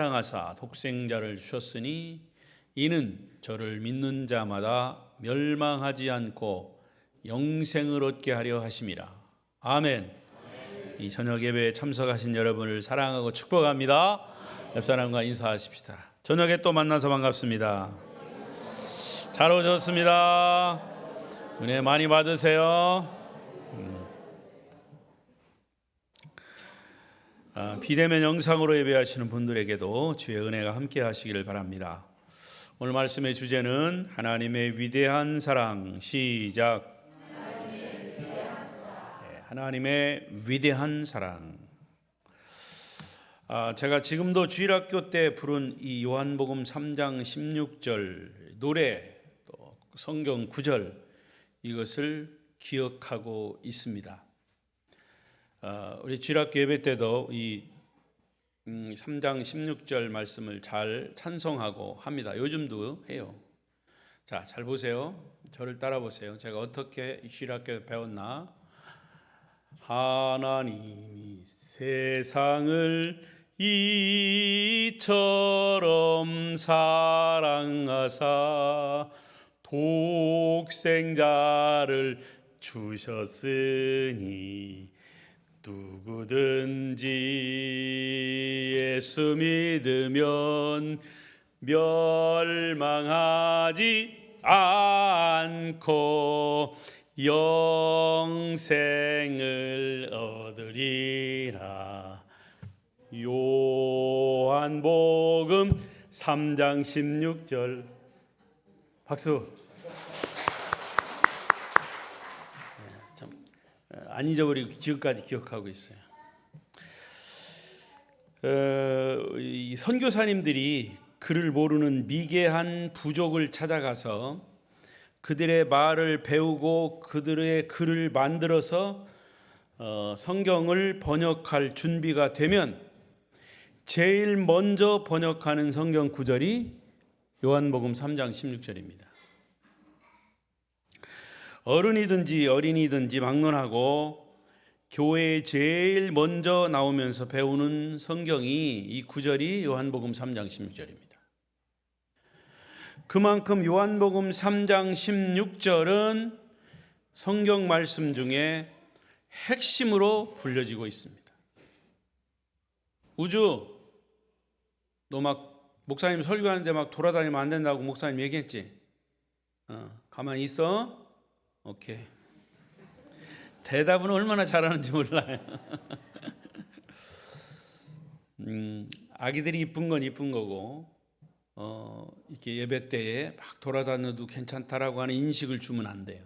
사랑하사 독생자를 주셨으니 이는 저를 믿는 자마다 멸망하지 않고 영생을 얻게 하려 하심이라. 아멘. 이 저녁 예배에 참석하신 여러분을 사랑하고 축복합니다. 옆 사람과 인사하십시다. 저녁에 또 만나서 반갑습니다. 잘 오셨습니다. 은혜 많이 받으세요. 비대면 영상으로 예배하시는 분들에게도 주의 은혜가 함께 하시기를 바랍니다. 오늘 말씀의 주제는 하나님의 위대한 사랑. 시작. 하나님의 위대한 사랑. 제가 지금도 주일학교 때 부른 이 요한복음 3장 16절 노래, 또 성경 9절 이것을 기억하고 있습니다. 우리 주일학교 예배 때도 이 3장 16절 말씀을 잘 찬송하고 합니다. 요즘도 해요. 자, 잘 보세요. 저를 따라 보세요. 제가 어떻게 주일학교 배웠나? 하나님이 세상을 이처럼 사랑하사 독생자를 주셨으니 누구든지 예수 믿으면 멸망하지 않고 영생을 얻으리라. 요한복음 3장 16절. 박수. 안 잊어버리고 지금까지 기억하고 있어요. 이 선교사님들이 글을 모르는 미개한 부족을 찾아가서 그들의 말을 배우고 그들의 글을 만들어서 성경을 번역할 준비가 되면 제일 먼저 번역하는 성경 구절이 요한복음 3장 16절입니다. 어른이든지 어린이든지 막론하고 교회에 제일 먼저 나오면서 배우는 성경이 이 구절이 요한복음 3장 16절입니다. 그만큼 요한복음 3장 16절은 성경 말씀 중에 핵심으로 불려지고 있습니다. 우주, 너 막 목사님 설교하는데 막 돌아다니면 안 된다고 목사님 얘기했지? 가만히 있어. 오케이. 대답은 얼마나 잘하는지 몰라요. 아기들이 이쁜 건 이쁜 거고, 이렇게 예배 때에 막 돌아다녀도 괜찮다라고 하는 인식을 주면 안 돼요.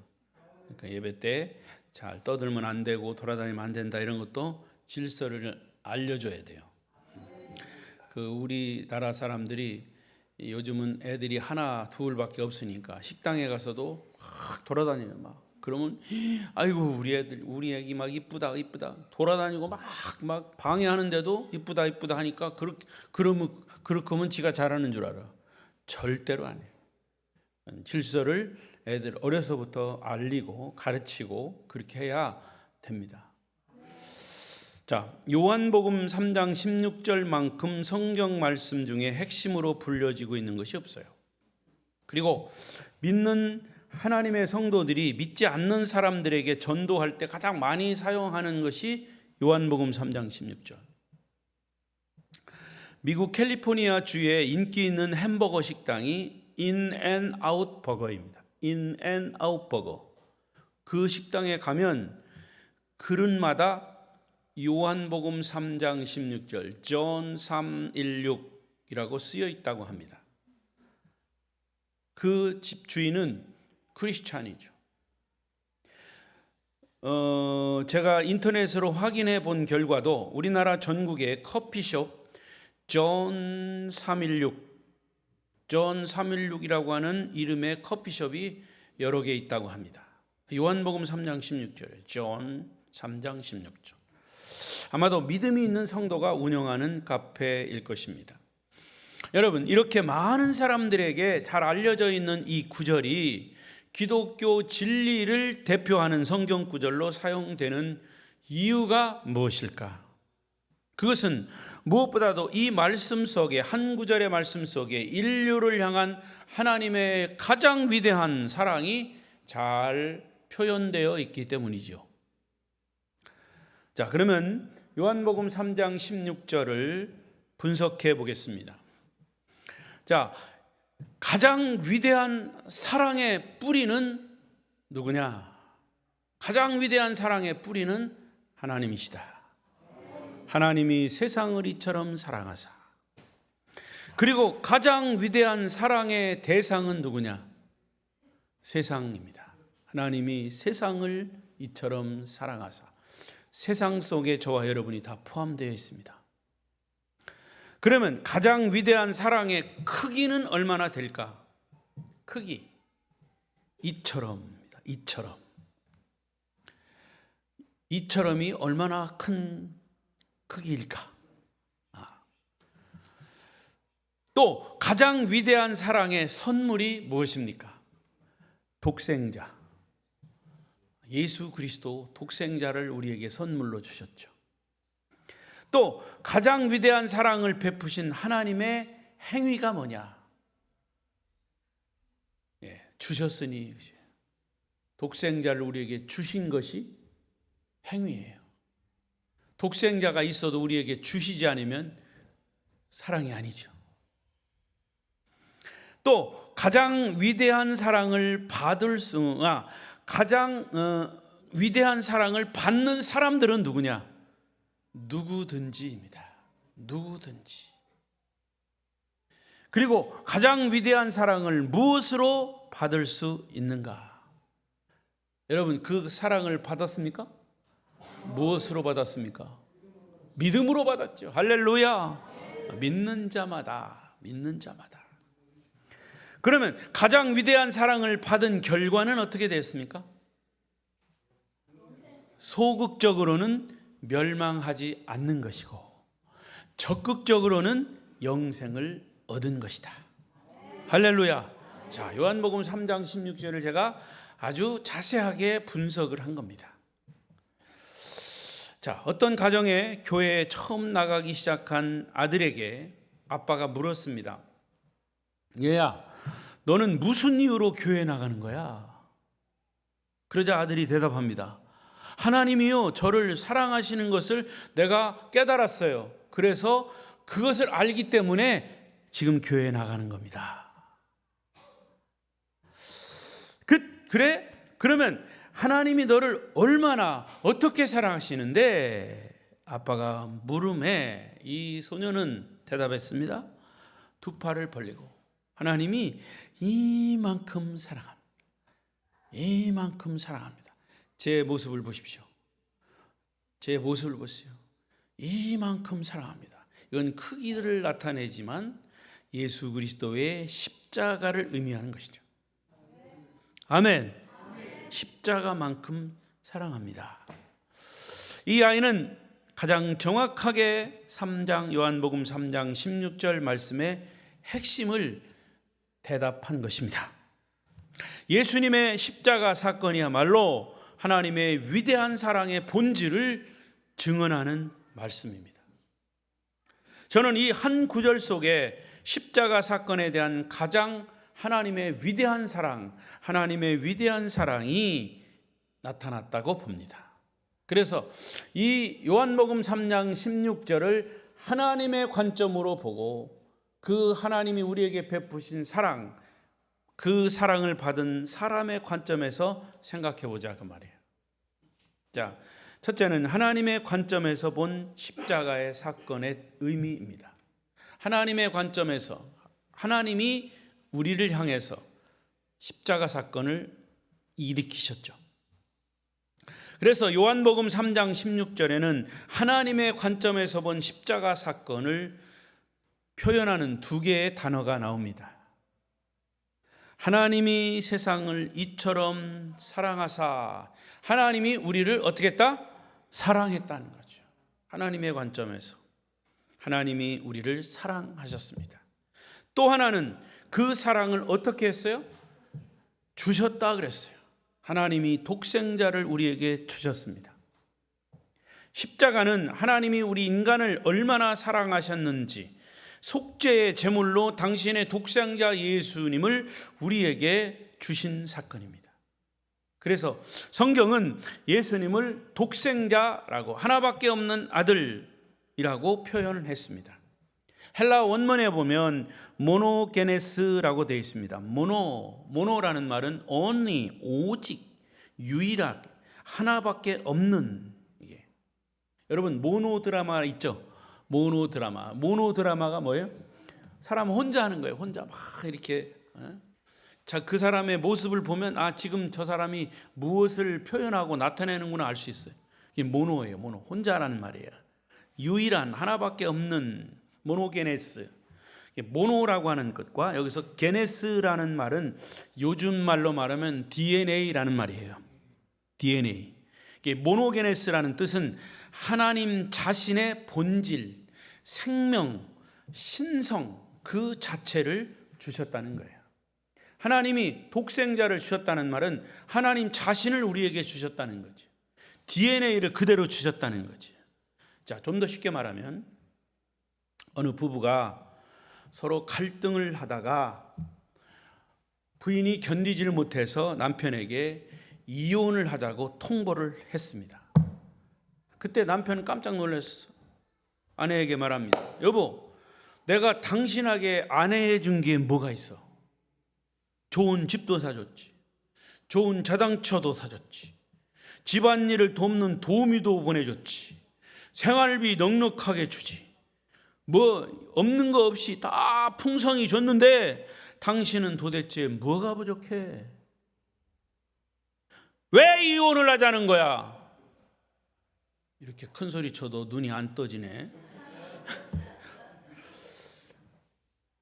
그러니까 예배 때 잘 떠들면 안 되고 돌아다니면 안 된다 이런 것도 질서를 알려줘야 돼요. 우리나라 사람들이 요즘은 애들이 하나 둘밖에 없으니까 식당에 가서도 막 돌아다녀요. 막 그러면 아이고 우리 애기 막 이쁘다 돌아다니고 막 방해하는데도 이쁘다 하니까 그렇게 지가 잘하는 줄 알아. 절대로 안 해요. 질서를 애들 어려서부터 알리고 가르치고 그렇게 해야 됩니다. 자, 요한복음 3장 16절만큼 성경 말씀 중에 핵심으로 불려지고 있는 것이 없어요. 그리고 믿는 하나님의 성도들이 믿지 않는 사람들에게 전도할 때 가장 많이 사용하는 것이 요한복음 3장 16절. 미국 캘리포니아 주에 인기 있는 햄버거 식당이 인앤아웃 버거입니다. 인앤아웃 버거. 그 식당에 가면 그릇마다 요한복음 3장 16절 존 3:16이라고 쓰여 있다고 합니다. 그 집 주인은 크리스찬이죠. 제가 인터넷으로 확인해 본 결과도 우리나라 전국에 커피숍 존 316이라고 하는 이름의 커피숍이 여러 개 있다고 합니다. 요한복음 3장 16절에 존 3장 16절. 아마도 믿음이 있는 성도가 운영하는 카페일 것입니다. 여러분, 이렇게 많은 사람들에게 잘 알려져 있는 이 구절이 기독교 진리를 대표하는 성경 구절로 사용되는 이유가 무엇일까? 그것은 무엇보다도 이 말씀 속에, 한 구절의 말씀 속에 인류를 향한 하나님의 가장 위대한 사랑이 잘 표현되어 있기 때문이죠. 자, 그러면 요한복음 3장 16절을 분석해 보겠습니다. 자, 가장 위대한 사랑의 뿌리는 누구냐? 가장 위대한 사랑의 뿌리는 하나님이시다. 하나님이 세상을 이처럼 사랑하사. 그리고 가장 위대한 사랑의 대상은 누구냐? 세상입니다. 하나님이 세상을 이처럼 사랑하사. 세상 속에 저와 여러분이 다 포함되어 있습니다. 그러면 가장 위대한 사랑의 크기는 얼마나 될까? 크기. 이처럼입니다. 이처럼. 이처럼이 얼마나 큰 크기일까? 또 가장 위대한 사랑의 선물이 무엇입니까? 독생자. 예수 그리스도 독생자를 우리에게 선물로 주셨죠. 또 가장 위대한 사랑을 베푸신 하나님의 행위가 뭐냐? 주셨으니 독생자를 우리에게 주신 것이 행위예요. 독생자가 있어도 우리에게 주시지 않으면 사랑이 아니죠. 또 가장 위대한 사랑을 받을 수가 가장 위대한 사랑을 받는 사람들은 누구냐? 누구든지입니다. 누구든지. 그리고 가장 위대한 사랑을 무엇으로 받을 수 있는가? 여러분, 그 사랑을 받았습니까? 무엇으로 받았습니까? 믿음으로 받았죠. 할렐루야. 믿는 자마다, 믿는 자마다. 그러면 가장 위대한 사랑을 받은 결과는 어떻게 됐습니까? 소극적으로는 멸망하지 않는 것이고 적극적으로는 영생을 얻은 것이다. 할렐루야. 자, 요한복음 3장 16절을 제가 아주 자세하게 분석을 한 겁니다. 자, 어떤 가정에 교회에 처음 나가기 시작한 아들에게 아빠가 물었습니다. 얘야, 너는 무슨 이유로 교회에 나가는 거야? 그러자 아들이 대답합니다. 하나님이요, 저를 사랑하시는 것을 내가 깨달았어요. 그래서 그것을 알기 때문에 지금 교회에 나가는 겁니다. 그래? 그러면 하나님이 너를 얼마나 어떻게 사랑하시는데? 아빠가 물음에 이 소녀는 대답했습니다. 두 팔을 벌리고 하나님이 이만큼 사랑합니다. 이만큼 사랑합니다. 제 모습을 보십시오. 제 모습을 보세요. 이만큼 사랑합니다. 이건 크기를 나타내지만 예수 그리스도의 십자가를 의미하는 것이죠. 아멘. 십자가만큼 사랑합니다. 이 아이는 가장 정확하게 요한복음 3장 16절 말씀의 핵심을 대답한 것입니다. 예수님의 십자가 사건이야말로 하나님의 위대한 사랑의 본질을 증언하는 말씀입니다. 저는 이 한 구절 속에 십자가 사건에 대한 가장 하나님의 위대한 사랑, 하나님의 위대한 사랑이 나타났다고 봅니다. 그래서 이 요한복음 3장 16절을 하나님의 관점으로 보고 그 하나님이 우리에게 베푸신 사랑, 그 사랑을 받은 사람의 관점에서 생각해 보자 그 말이에요. 자, 첫째는 하나님의 관점에서 본 십자가의 사건의 의미입니다. 하나님의 관점에서 하나님이 우리를 향해서 십자가 사건을 일으키셨죠. 그래서 요한복음 3장 16절에는 하나님의 관점에서 본 십자가 사건을 표현하는 두 개의 단어가 나옵니다. 하나님이 세상을 이처럼 사랑하사, 하나님이 우리를 어떻게 했다? 사랑했다는 거죠. 하나님의 관점에서 하나님이 우리를 사랑하셨습니다. 또 하나는 그 사랑을 어떻게 했어요? 주셨다 그랬어요. 하나님이 독생자를 우리에게 주셨습니다. 십자가는 하나님이 우리 인간을 얼마나 사랑하셨는지 속죄의 제물로 당신의 독생자 예수님을 우리에게 주신 사건입니다. 그래서 성경은 예수님을 독생자라고, 하나밖에 없는 아들이라고 표현을 했습니다. 헬라 원문에 보면 모노게네스라고 되어 있습니다. 모노라는 말은 only, 오직, 유일하게, 하나밖에 없는. 이게 여러분 모노드라마 있죠? 모노드라마가 뭐예요? 사람 혼자 하는 거예요. 혼자 막 이렇게. 자, 그 사람의 모습을 보면 지금 저 사람이 무엇을 표현하고 나타내는구나 알 수 있어요. 이게 모노예요. 혼자라는 말이에요. 유일한, 하나밖에 없는 모노게네스. 모노라고 하는 것과 여기서 게네스라는 말은 요즘 말로 말하면 DNA라는 말이에요. DNA. 모노게네스라는 뜻은 하나님 자신의 본질, 생명, 신성 그 자체를 주셨다는 거예요. 하나님이 독생자를 주셨다는 말은 하나님 자신을 우리에게 주셨다는 거죠. DNA를 그대로 주셨다는 거죠. 자, 좀 더 쉽게 말하면 어느 부부가 서로 갈등을 하다가 부인이 견디지를 못해서 남편에게 이혼을 하자고 통보를 했습니다. 그때 남편은 깜짝 놀랐어. 아내에게 말합니다. 여보, 내가 당신에게 아내해 준 게 뭐가 있어? 좋은 집도 사줬지, 좋은 자동차도 사줬지, 집안일을 돕는 도우미도 보내줬지, 생활비 넉넉하게 주지, 뭐 없는 거 없이 다 풍성히 줬는데 당신은 도대체 뭐가 부족해? 왜 이혼을 하자는 거야? 이렇게 큰 소리 쳐도 눈이 안 떠지네.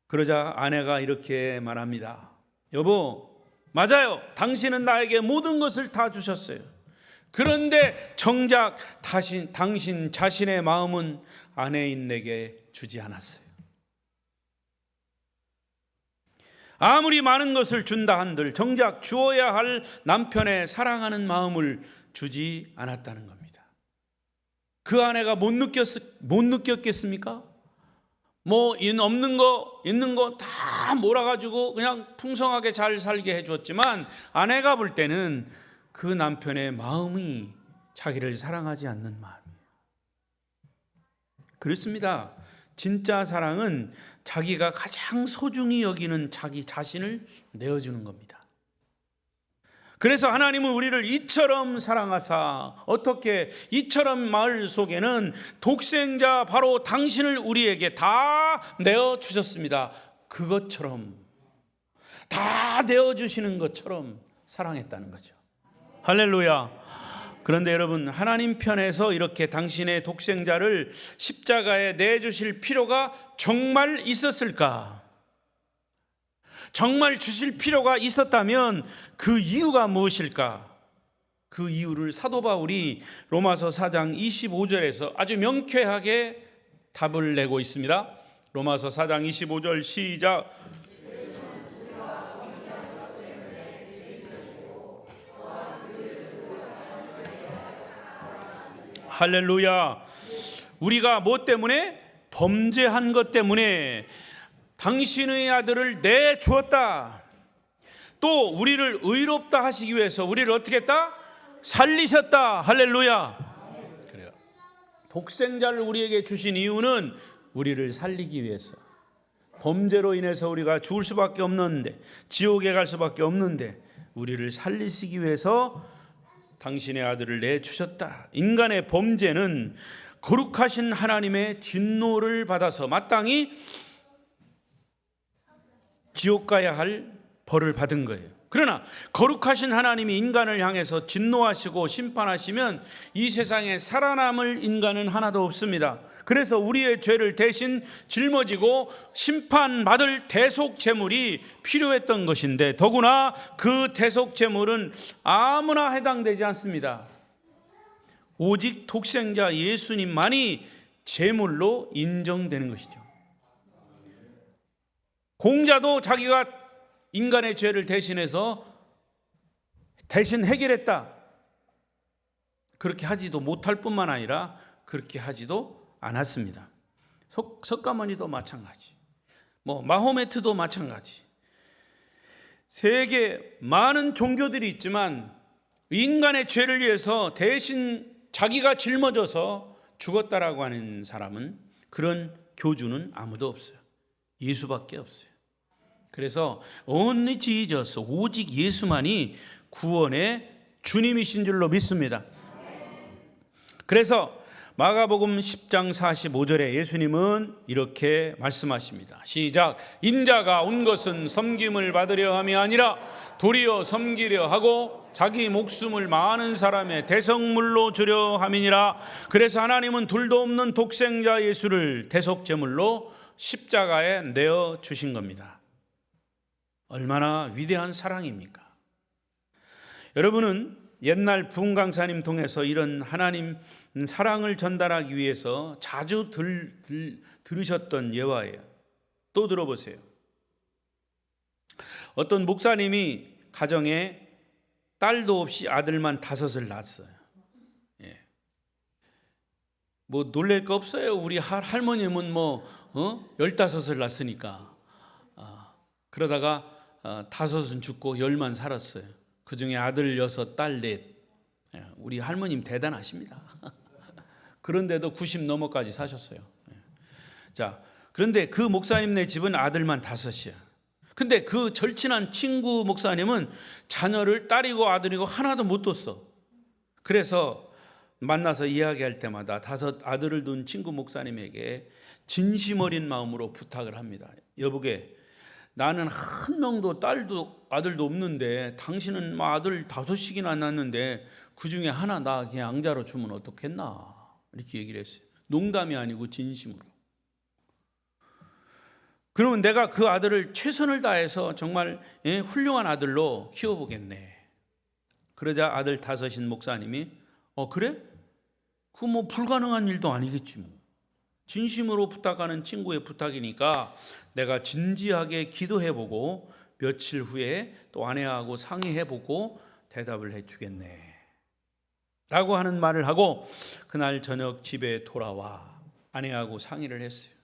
그러자 아내가 이렇게 말합니다. 여보, 맞아요. 당신은 나에게 모든 것을 다 주셨어요. 그런데 정작 당신 자신의 마음은 아내인 내게 주지 않았어요. 아무리 많은 것을 준다 한들 정작 주어야 할 남편의 사랑하는 마음을 주지 않았다는 겁니다. 그 아내가 못 느꼈겠습니까? 뭐 없는 거 있는 거 다 몰아가지고 그냥 풍성하게 잘 살게 해주었지만 아내가 볼 때는 그 남편의 마음이 자기를 사랑하지 않는 마음이에요. 그렇습니다. 진짜 사랑은 자기가 가장 소중히 여기는 자기 자신을 내어주는 겁니다. 그래서 하나님은 우리를 이처럼 사랑하사, 어떻게 이처럼 마을 속에는 독생자 바로 당신을 우리에게 다 내어주셨습니다. 그것처럼, 다 내어주시는 것처럼 사랑했다는 거죠. 할렐루야. 그런데 여러분, 하나님 편에서 이렇게 당신의 독생자를 십자가에 내주실 필요가 정말 있었을까? 정말 주실 필요가 있었다면 그 이유가 무엇일까? 그 이유를 사도 바울이 로마서 4장 25절에서 아주 명쾌하게 답을 내고 있습니다. 로마서 4장 25절 시작. 할렐루야. 우리가 뭐 때문에? 범죄한 것 때문에 당신의 아들을 내주었다. 또 우리를 의롭다 하시기 위해서 우리를 어떻게 했다? 살리셨다. 할렐루야. 그래요. 독생자를 우리에게 주신 이유는 우리를 살리기 위해서. 범죄로 인해서 우리가 죽을 수밖에 없는데, 지옥에 갈 수밖에 없는데 우리를 살리시기 위해서 당신의 아들을 내주셨다. 인간의 범죄는 거룩하신 하나님의 진노를 받아서 마땅히 지옥 가야 할 벌을 받은 거예요. 그러나 거룩하신 하나님이 인간을 향해서 진노하시고 심판하시면 이 세상에 살아남을 인간은 하나도 없습니다. 그래서 우리의 죄를 대신 짊어지고 심판받을 대속 제물이 필요했던 것인데, 더구나 그 대속 제물은 아무나 해당되지 않습니다. 오직 독생자 예수님만이 제물로 인정되는 것이죠. 공자도 자기가 인간의 죄를 대신 해결했다. 그렇게 하지도 못할 뿐만 아니라 그렇게 하지도 않았습니다. 석가모니도 마찬가지, 마호메트도 마찬가지. 세계 많은 종교들이 있지만 인간의 죄를 위해서 대신 자기가 짊어져서 죽었다라고 하는 사람은, 그런 교주는 아무도 없어요. 예수밖에 없어요. 그래서 only Jesus, 오직 예수만이 구원의 주님이신 줄로 믿습니다. 그래서 마가복음 10장 45절에 예수님은 이렇게 말씀하십니다. 시작. 인자가 온 것은 섬김을 받으려 함이 아니라 도리어 섬기려 하고 자기 목숨을 많은 사람의 대속물로 주려 함이니라. 그래서 하나님은 둘도 없는 독생자 예수를 대속제물로 십자가에 내어 주신 겁니다. 얼마나 위대한 사랑입니까? 여러분은 옛날 부흥 강사님 통해서 이런 하나님 사랑을 전달하기 위해서 자주 들으셨던 예화예요. 또 들어보세요. 어떤 목사님이 가정에 딸도 없이 아들만 5을 낳았어요. 놀랄 거 없어요. 우리 할머님은 15을 낳았으니까. 그러다가 5은 죽고 10만 살았어요. 그 중에 아들 6, 딸 4. 우리 할머님 대단하십니다. 그런데도 90 넘어까지 사셨어요. 자, 그런데 그 목사님네 집은 아들만 5이야. 근데 그 절친한 친구 목사님은 자녀를 딸이고 아들이고 하나도 못 뒀어. 그래서 만나서 이야기할 때마다 5 아들을 둔 친구 목사님에게 진심 어린 마음으로 부탁을 합니다. 여보게, 나는 한 명도 딸도 아들도 없는데 당신은 아들 5씩이나 낳았는데 그 중에 하나 나 그냥 양자로 주면 어떻겠나, 이렇게 얘기를 했어요. 농담이 아니고 진심으로. 그러면 내가 그 아들을 최선을 다해서 정말 훌륭한 아들로 키워보겠네. 그러자 아들 5인 목사님이 그래? 그거 불가능한 일도 아니겠지. 진심으로 부탁하는 친구의 부탁이니까 내가 진지하게 기도해보고 며칠 후에 또 아내하고 상의해보고 대답을 해주겠네 라고 하는 말을 하고 그날 저녁 집에 돌아와 아내하고 상의를 했어요.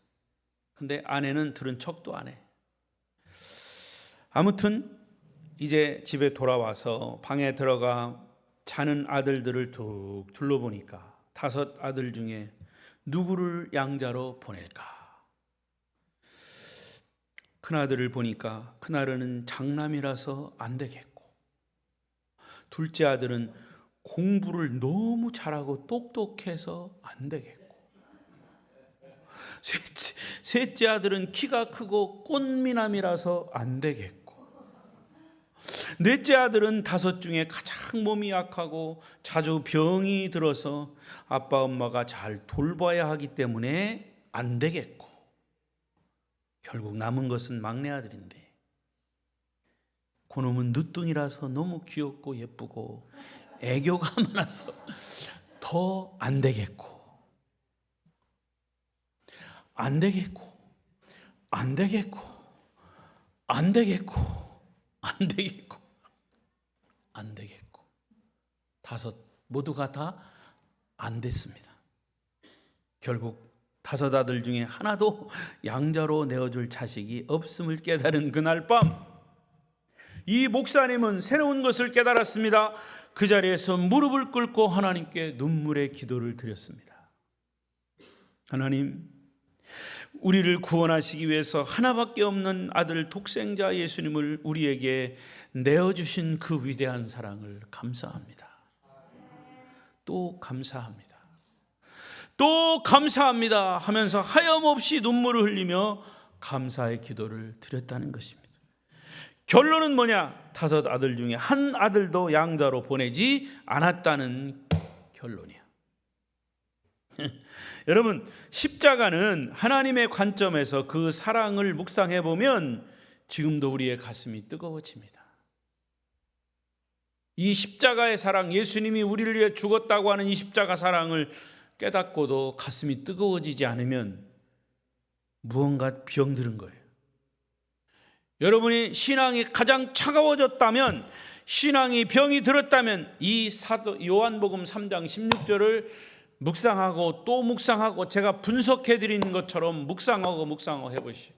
근데 아내는 들은 척도 안 해. 아무튼 이제 집에 돌아와서 방에 들어가 자는 아들들을 툭 둘러보니까 5 아들 중에 누구를 양자로 보낼까? 큰아들을 보니까 큰아들은 장남이라서 안 되겠고, 둘째 아들은 공부를 너무 잘하고 똑똑해서 안 되겠고, 셋째 아들은 키가 크고 꽃미남이라서 안 되겠고, 넷째 아들은 5 중에 가장 몸이 약하고 자주 병이 들어서 아빠 엄마가 잘 돌봐야 하기 때문에 안 되겠고, 결국 남은 것은 막내 아들인데 그놈은 늦둥이라서 너무 귀엽고 예쁘고 애교가 많아서 더 안 되겠고, 안 되겠고, 안 되겠고, 안 되겠고, 안 되겠고, 안 되겠고, 5 모두가 다 안 됐습니다. 결국 5 아들 중에 하나도 양자로 내어줄 자식이 없음을 깨달은 그날 밤, 이 목사님은 새로운 것을 깨달았습니다. 그 자리에서 무릎을 꿇고 하나님께 눈물의 기도를 드렸습니다. 하나님, 우리를 구원하시기 위해서 하나밖에 없는 아들 독생자 예수님을 우리에게 내어주신 그 위대한 사랑을 감사합니다. 또 감사합니다. 또 감사합니다 하면서 하염없이 눈물을 흘리며 감사의 기도를 드렸다는 것입니다. 결론은 뭐냐? 5 아들 중에 한 아들도 양자로 보내지 않았다는 결론이야. 여러분, 십자가는 하나님의 관점에서 그 사랑을 묵상해 보면 지금도 우리의 가슴이 뜨거워집니다. 이 십자가의 사랑, 예수님이 우리를 위해 죽었다고 하는 이 십자가 사랑을 깨닫고도 가슴이 뜨거워지지 않으면 무언가 병들은 거예요. 여러분이 신앙이 가장 차가워졌다면 신앙이 병이 들었다면 이 사도 요한복음 3장 16절을 묵상하고 또 묵상하고 제가 분석해 드리는 것처럼 묵상하고 해보시오.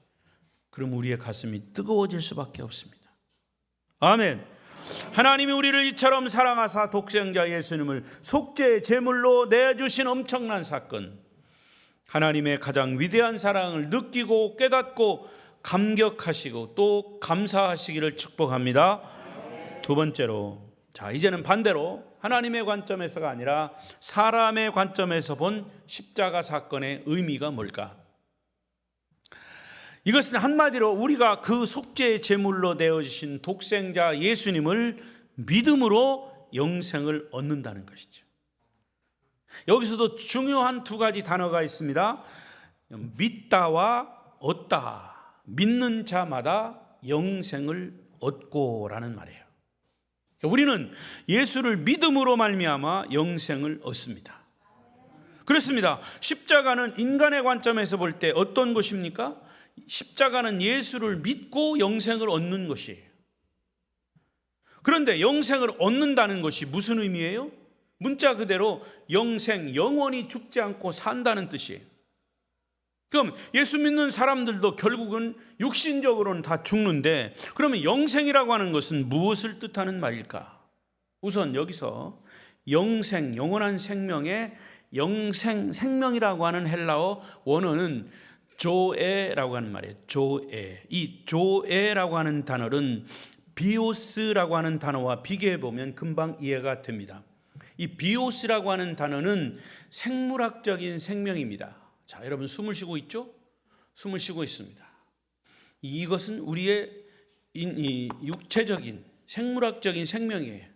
그럼 우리의 가슴이 뜨거워질 수밖에 없습니다. 아멘. 하나님이 우리를 이처럼 사랑하사 독생자 예수님을 속죄의 제물로 내주신 엄청난 사건, 하나님의 가장 위대한 사랑을 느끼고 깨닫고 감격하시고 또 감사하시기를 축복합니다. 두 번째로, 자 이제는 반대로 하나님의 관점에서가 아니라 사람의 관점에서 본 십자가 사건의 의미가 뭘까? 이것은 한마디로 우리가 그 속죄의 제물로 내어주신 독생자 예수님을 믿음으로 영생을 얻는다는 것이죠. 여기서도 중요한 두 가지 단어가 있습니다. 믿다와 얻다. 믿는 자마다 영생을 얻고라는 말이에요. 우리는 예수를 믿음으로 말미암아 영생을 얻습니다. 그렇습니다. 십자가는 인간의 관점에서 볼 때 어떤 것입니까? 십자가는 예수를 믿고 영생을 얻는 것이에요. 그런데 영생을 얻는다는 것이 무슨 의미예요? 문자 그대로 영생, 영원히 죽지 않고 산다는 뜻이에요. 그럼 예수 믿는 사람들도 결국은 육신적으로는 다 죽는데, 그러면 영생이라고 하는 것은 무엇을 뜻하는 말일까? 우선 여기서 영생, 영원한 생명의 영생, 생명이라고 하는 헬라어 원어는 조에라고 하는 말이에요. 조에. 이 조에라고 하는 단어는 비오스라고 하는 단어와 비교해 보면 금방 이해가 됩니다. 이 비오스라고 하는 단어는 생물학적인 생명입니다. 자, 여러분 숨을 쉬고 있죠? 숨을 쉬고 있습니다. 이것은 우리의 육체적인 생물학적인 생명이에요.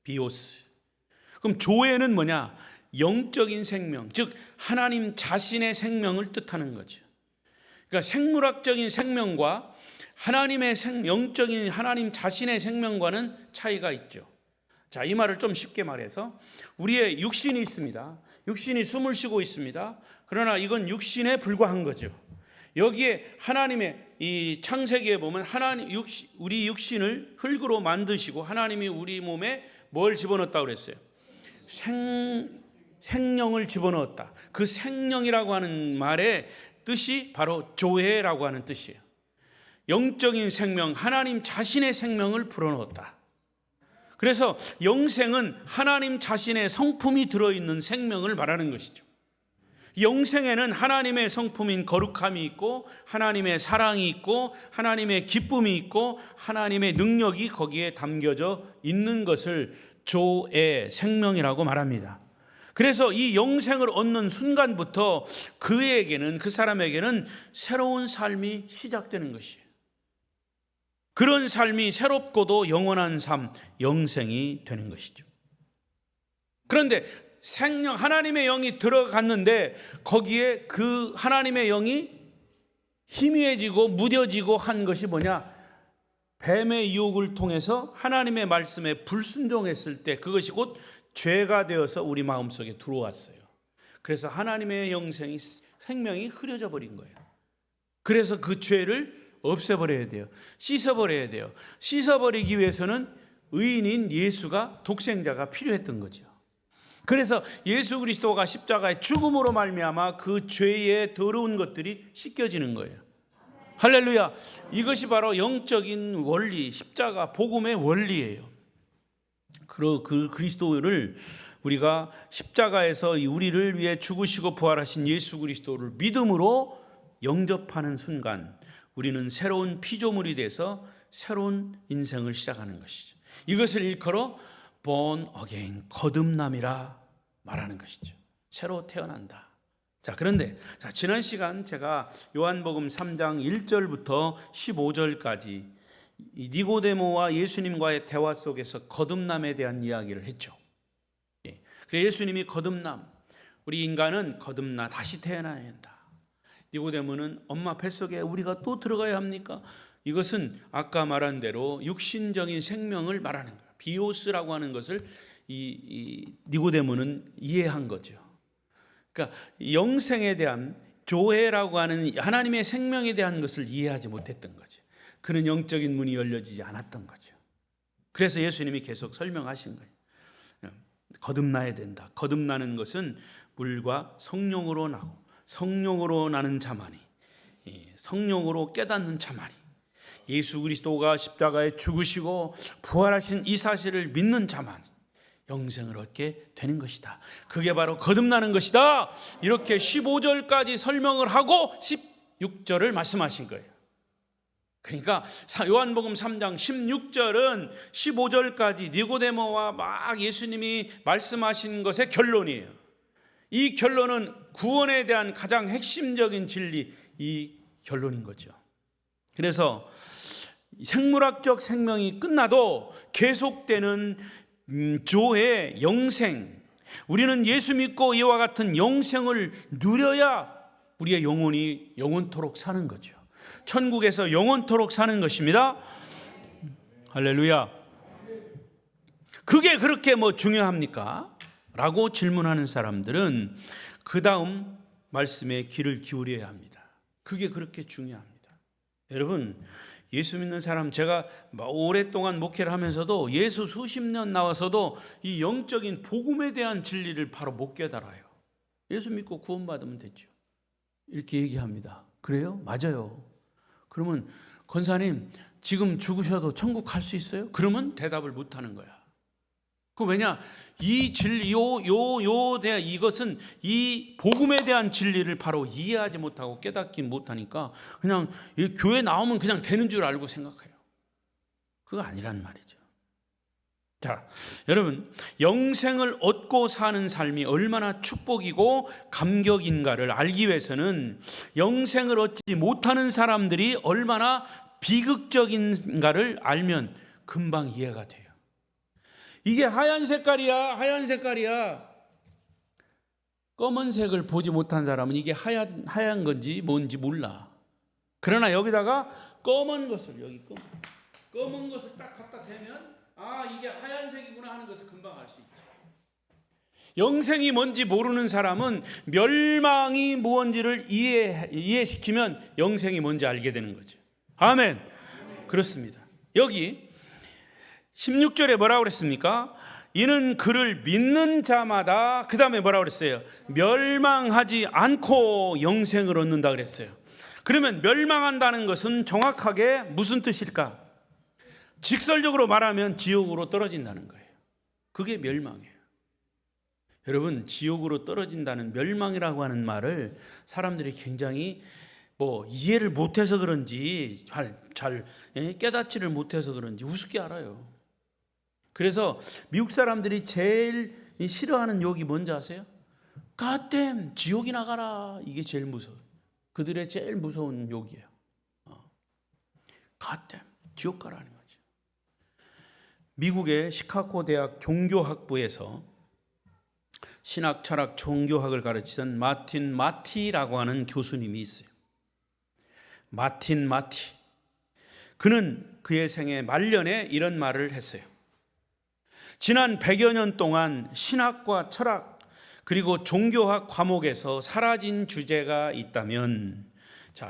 비오스. 그럼 조에는 뭐냐? 영적인 생명, 즉 하나님 자신의 생명을 뜻하는 거죠. 그러니까 생물학적인 생명과 하나님의 영적인 하나님 자신의 생명과는 차이가 있죠. 자, 이 말을 좀 쉽게 말해서 우리의 육신이 있습니다. 육신이 숨을 쉬고 있습니다. 그러나 이건 육신에 불과한 거죠. 여기에 하나님의 이 창세기에 보면 우리 육신을 흙으로 만드시고 하나님이 우리 몸에 뭘 집어넣었다고 그랬어요? 생명을 집어넣었다. 그 생명이라고 하는 말의 뜻이 바로 조회라고 하는 뜻이에요. 영적인 생명, 하나님 자신의 생명을 불어넣었다. 그래서 영생은 하나님 자신의 성품이 들어있는 생명을 말하는 것이죠. 영생에는 하나님의 성품인 거룩함이 있고 하나님의 사랑이 있고 하나님의 기쁨이 있고 하나님의 능력이 거기에 담겨져 있는 것을 조의 생명이라고 말합니다. 그래서 이 영생을 얻는 순간부터 그 사람에게는 새로운 삶이 시작되는 것이에요. 그런 삶이 새롭고도 영원한 삶, 영생이 되는 것이죠. 그런데 하나님의 영이 들어갔는데 거기에 그 하나님의 영이 희미해지고 무뎌지고 한 것이 뭐냐? 뱀의 유혹을 통해서 하나님의 말씀에 불순종했을 때 그것이 곧 죄가 되어서 우리 마음속에 들어왔어요. 그래서 하나님의 생명이 흐려져 버린 거예요. 그래서 그 죄를 없애버려야 돼요. 씻어버려야 돼요. 씻어버리기 위해서는 의인인 예수가, 독생자가 필요했던 거죠. 그래서 예수 그리스도가 십자가의 죽음으로 말미암아 그 죄의 더러운 것들이 씻겨지는 거예요. 할렐루야. 이것이 바로 영적인 원리, 십자가 복음의 원리예요. 그 그리스도를 우리가 십자가에서 우리를 위해 죽으시고 부활하신 예수 그리스도를 믿음으로 영접하는 순간 우리는 새로운 피조물이 돼서 새로운 인생을 시작하는 것이죠. 이것을 일컬어 born again, 거듭남이라 말하는 것이죠. 새로 태어난다. 자, 그런데 지난 시간 제가 요한복음 3장 1절부터 15절까지 니고데모와 예수님과의 대화 속에서 거듭남에 대한 이야기를 했죠. 그래서 예수님이 거듭남, 우리 인간은 거듭나 다시 태어나야 한다. 니고데모는 엄마 뱃속에 우리가 또 들어가야 합니까? 이것은 아까 말한 대로 육신적인 생명을 말하는 거예요. 비오스라고 하는 것을 이 니고데모는 이해한 거죠. 그러니까 영생에 대한 조회라고 하는 하나님의 생명에 대한 것을 이해하지 못했던 거죠. 그는 영적인 문이 열려지지 않았던 거죠. 그래서 예수님이 계속 설명하신 거예요. 거듭나야 된다. 거듭나는 것은 물과 성령으로 나고 성령으로 나는 자만이, 성령으로 깨닫는 자만이, 예수 그리스도가 십자가에 죽으시고 부활하신 이 사실을 믿는 자만이 영생을 얻게 되는 것이다. 그게 바로 거듭나는 것이다. 이렇게 15절까지 설명을 하고 16절을 말씀하신 거예요. 그러니까 요한복음 3장 16절은 15절까지 니고데모와 막 예수님이 말씀하신 것의 결론이에요. 이 결론은 구원에 대한 가장 핵심적인 진리, 이 결론인 거죠. 그래서 생물학적 생명이 끝나도 계속되는 조의 영생, 우리는 예수 믿고 이와 같은 영생을 누려야 우리의 영혼이 영원토록 사는 거죠. 천국에서 영원토록 사는 것입니다. 할렐루야. 그게 그렇게 중요합니까? 라고 질문하는 사람들은 그 다음 말씀에 귀를 기울여야 합니다. 그게 그렇게 중요합니다. 여러분, 예수 믿는 사람, 제가 오랫동안 목회를 하면서도 예수 수십 년 나와서도 이 영적인 복음에 대한 진리를 바로 못 깨달아요. 예수 믿고 구원받으면 되죠, 이렇게 얘기합니다. 그래요? 맞아요. 그러면 권사님, 지금 죽으셔도 천국 갈 수 있어요? 그러면 대답을 못 하는 거야. 왜냐? 이 진리, 이것은 이 복음에 대한 진리를 바로 이해하지 못하고 깨닫지 못하니까 그냥 교회 나오면 그냥 되는 줄 알고 생각해요. 그거 아니란 말이죠. 자, 여러분, 영생을 얻고 사는 삶이 얼마나 축복이고 감격인가를 알기 위해서는 영생을 얻지 못하는 사람들이 얼마나 비극적인가를 알면 금방 이해가 돼요. 이게 하얀 색깔이야. 검은색을 보지 못한 사람은 이게 하얀 건지 뭔지 몰라. 그러나 여기다가 검은 것을 검은 것을 딱 갖다 대면 이게 하얀색이구나 하는 것을 금방 알 수 있죠. 영생이 뭔지 모르는 사람은 멸망이 무언지를 이해시키면 영생이 뭔지 알게 되는 거죠. 아멘. 그렇습니다. 여기 16절에 뭐라고 그랬습니까? 이는 그를 믿는 자마다, 그 다음에 뭐라고 그랬어요? 멸망하지 않고 영생을 얻는다 그랬어요. 그러면 멸망한다는 것은 정확하게 무슨 뜻일까? 직설적으로 말하면 지옥으로 떨어진다는 거예요. 그게 멸망이에요. 여러분, 지옥으로 떨어진다는 멸망이라고 하는 말을 사람들이 굉장히 이해를 못해서 그런지 잘 깨닫지를 못해서 그런지 우습게 알아요. 그래서 미국 사람들이 제일 싫어하는 욕이 뭔지 아세요? 갓댐, 지옥이 나가라. 이게 제일 무서워요. 그들의 제일 무서운 욕이에요. 갓댐, 지옥 가라는 거죠. 미국의 시카고 대학 종교학부에서 신학, 철학, 종교학을 가르치던 마틴 마티라고 하는 교수님이 있어요. 마틴 마티. 그는 그의 생애 말년에 이런 말을 했어요. 지난 100여 년 동안 신학과 철학 그리고 종교학 과목에서 사라진 주제가 있다면,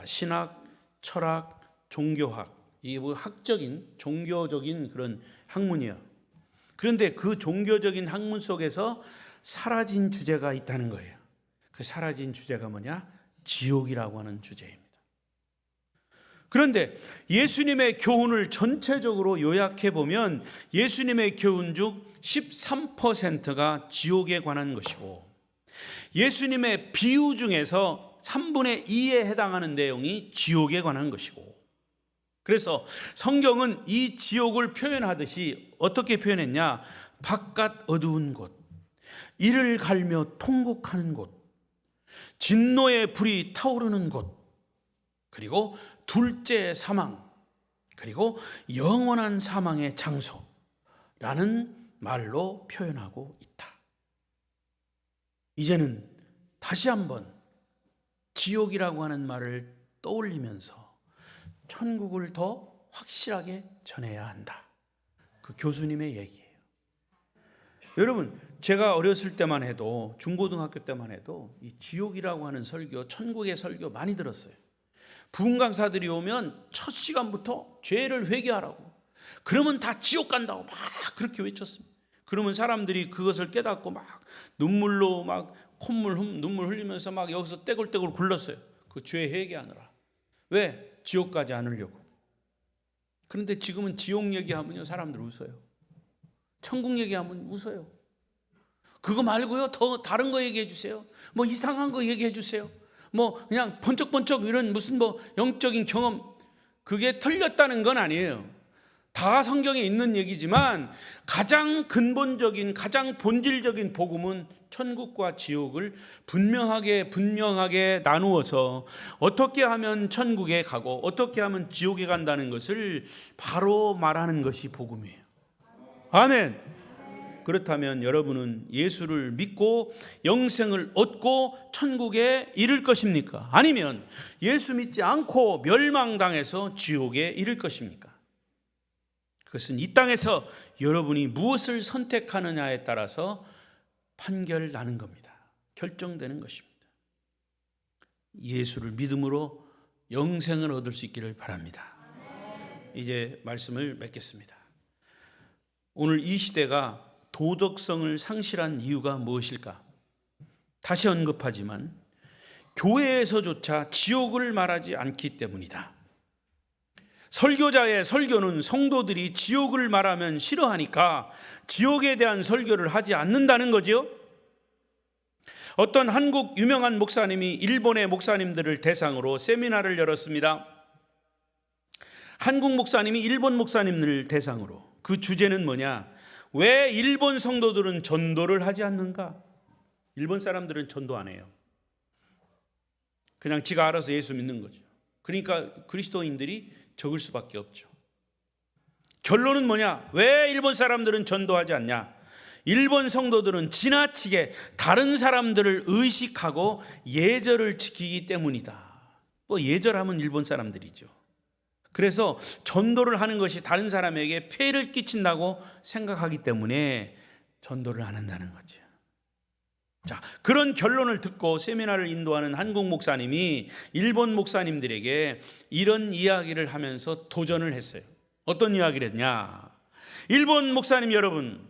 신학, 철학, 종교학, 이게 학적인 종교적인 그런 학문이에요. 그런데 그 종교적인 학문 속에서 사라진 주제가 있다는 거예요. 그 사라진 주제가 뭐냐? 지옥이라고 하는 주제입니다. 그런데 예수님의 교훈을 전체적으로 요약해 보면 예수님의 교훈 중 13%가 지옥에 관한 것이고, 예수님의 비유 중에서 3분의 2에 해당하는 내용이 지옥에 관한 것이고, 그래서 성경은 이 지옥을 표현하듯이 어떻게 표현했냐? 바깥 어두운 곳, 이를 갈며 통곡하는 곳, 진노의 불이 타오르는 곳, 그리고 둘째 사망, 그리고 영원한 사망의 장소라는 말로 표현하고 있다. 이제는 다시 한번 지옥이라고 하는 말을 떠올리면서 천국을 더 확실하게 전해야 한다. 그 교수님의 얘기예요. 여러분, 제가 어렸을 때만 해도, 중고등학교 때만 해도 이 지옥이라고 하는 설교, 천국의 설교 많이 들었어요. 부흥 강사들이 오면 첫 시간부터 죄를 회개하라고, 그러면 다 지옥 간다고 막 그렇게 외쳤습니다. 그러면 사람들이 그것을 깨닫고 막 눈물로 막 눈물 흘리면서 막 여기서 떼굴떼굴 굴렀어요. 그 죄 회개하느라. 왜? 지옥 가지 않으려고. 그런데 지금은 지옥 얘기하면요 사람들 웃어요. 천국 얘기하면 웃어요. 그거 말고요 더 다른 거 얘기해 주세요. 뭐 이상한 거 얘기해 주세요. 뭐 그냥 번쩍번쩍 이런 무슨 뭐 영적인 경험, 그게 틀렸다는 건 아니에요. 다 성경에 있는 얘기지만 가장 근본적인, 가장 본질적인 복음은 천국과 지옥을 분명하게 나누어서 어떻게 하면 천국에 가고 어떻게 하면 지옥에 간다는 것을 바로 말하는 것이 복음이에요. 아멘. 그렇다면 여러분은 예수를 믿고 영생을 얻고 천국에 이를 것입니까? 아니면 예수 믿지 않고 멸망당해서 지옥에 이를 것입니까? 그것은 이 땅에서 여러분이 무엇을 선택하느냐에 따라서 판결 나는 겁니다. 결정되는 것입니다. 예수를 믿음으로 영생을 얻을 수 있기를 바랍니다. 이제 말씀을 맺겠습니다. 오늘 이 시대가 도덕성을 상실한 이유가 무엇일까? 다시 언급하지만 교회에서조차 지옥을 말하지 않기 때문이다. 설교자의 설교는 성도들이 지옥을 말하면 싫어하니까 지옥에 대한 설교를 하지 않는다는 거죠. 어떤 한국 유명한 목사님이 일본의 목사님들을 대상으로 세미나를 열었습니다. 한국 목사님이 일본 목사님들을 대상으로. 그 주제는 뭐냐? 왜 일본 성도들은 전도를 하지 않는가? 일본 사람들은 전도 안 해요. 그냥 지가 알아서 예수 믿는 거죠. 그러니까 그리스도인들이 적을 수밖에 없죠. 결론은 뭐냐? 왜 일본 사람들은 전도하지 않냐? 일본 성도들은 지나치게 다른 사람들을 의식하고 예절을 지키기 때문이다. 또 예절하면 일본 사람들이죠. 그래서 전도를 하는 것이 다른 사람에게 폐해를 끼친다고 생각하기 때문에 전도를 안 한다는 거죠. 자, 그런 결론을 듣고 세미나를 인도하는 한국 목사님이 일본 목사님들에게 이런 이야기를 하면서 도전을 했어요. 어떤 이야기를 했냐? 일본 목사님 여러분,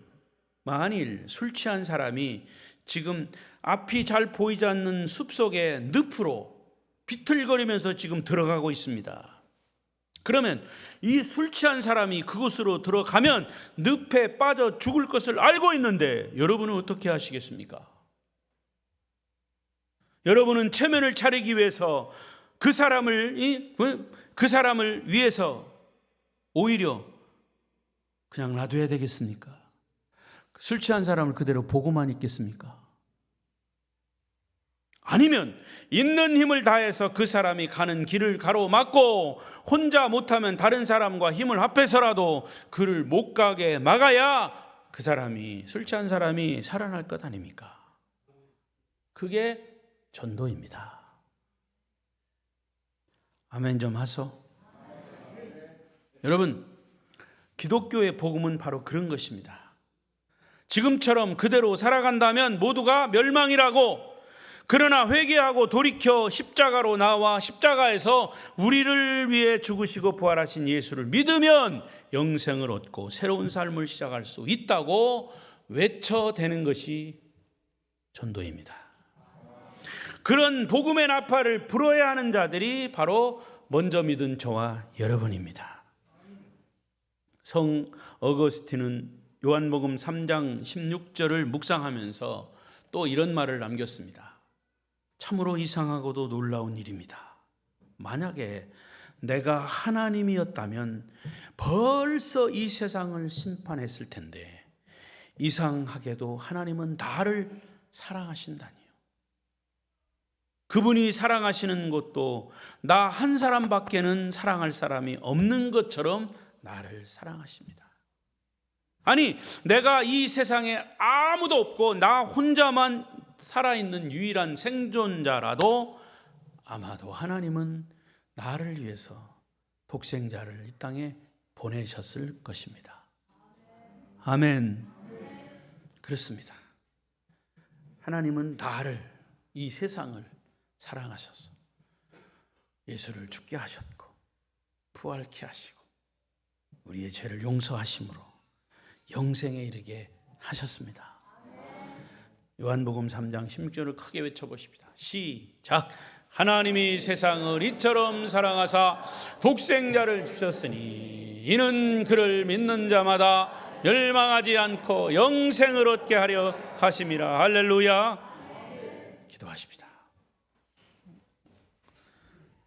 만일 술 취한 사람이 지금 앞이 잘 보이지 않는 숲속에 늪으로 비틀거리면서 지금 들어가고 있습니다. 그러면 이 술 취한 사람이 그곳으로 들어가면 늪에 빠져 죽을 것을 알고 있는데 여러분은 어떻게 하시겠습니까? 여러분은 체면을 차리기 위해서 그 사람을 위해서 오히려 그냥 놔둬야 되겠습니까? 술 취한 사람을 그대로 보고만 있겠습니까? 아니면 있는 힘을 다해서 그 사람이 가는 길을 가로막고 혼자 못하면 다른 사람과 힘을 합해서라도 그를 못 가게 막아야 그 사람이, 술 취한 사람이 살아날 것 아닙니까? 그게 전도입니다. 아멘 좀 하소. 여러분, 기독교의 복음은 바로 그런 것입니다. 지금처럼 그대로 살아간다면 모두가 멸망이라고, 그러나 회개하고 돌이켜 십자가로 나와 십자가에서 우리를 위해 죽으시고 부활하신 예수를 믿으면 영생을 얻고 새로운 삶을 시작할 수 있다고 외쳐대는 것이 전도입니다. 그런 복음의 나팔을 불어야 하는 자들이 바로 먼저 믿은 저와 여러분입니다. 성 어거스틴은 요한복음 3장 16절을 묵상하면서 또 이런 말을 남겼습니다. 참으로 이상하고도 놀라운 일입니다. 만약에 내가 하나님이었다면 벌써 이 세상을 심판했을 텐데 이상하게도 하나님은 나를 사랑하신다니요. 그분이 사랑하시는 것도 나 한 사람밖에는 사랑할 사람이 없는 것처럼 나를 사랑하십니다. 아니, 내가 이 세상에 아무도 없고 나 혼자만 살아있는 유일한 생존자라도 아마도 하나님은 나를 위해서 독생자를 이 땅에 보내셨을 것입니다. 아멘. 그렇습니다. 하나님은 나를, 이 세상을 사랑하셔서 예수를 죽게 하셨고 부활케 하시고 우리의 죄를 용서하심으로 영생에 이르게 하셨습니다. 요한복음 3장 16절을 크게 외쳐보십시다. 시작. 하나님이 세상을 이처럼 사랑하사 독생자를 주셨으니 이는 그를 믿는 자마다 멸망하지 않고 영생을 얻게 하려 하심이라. 할렐루야. 기도하십시다.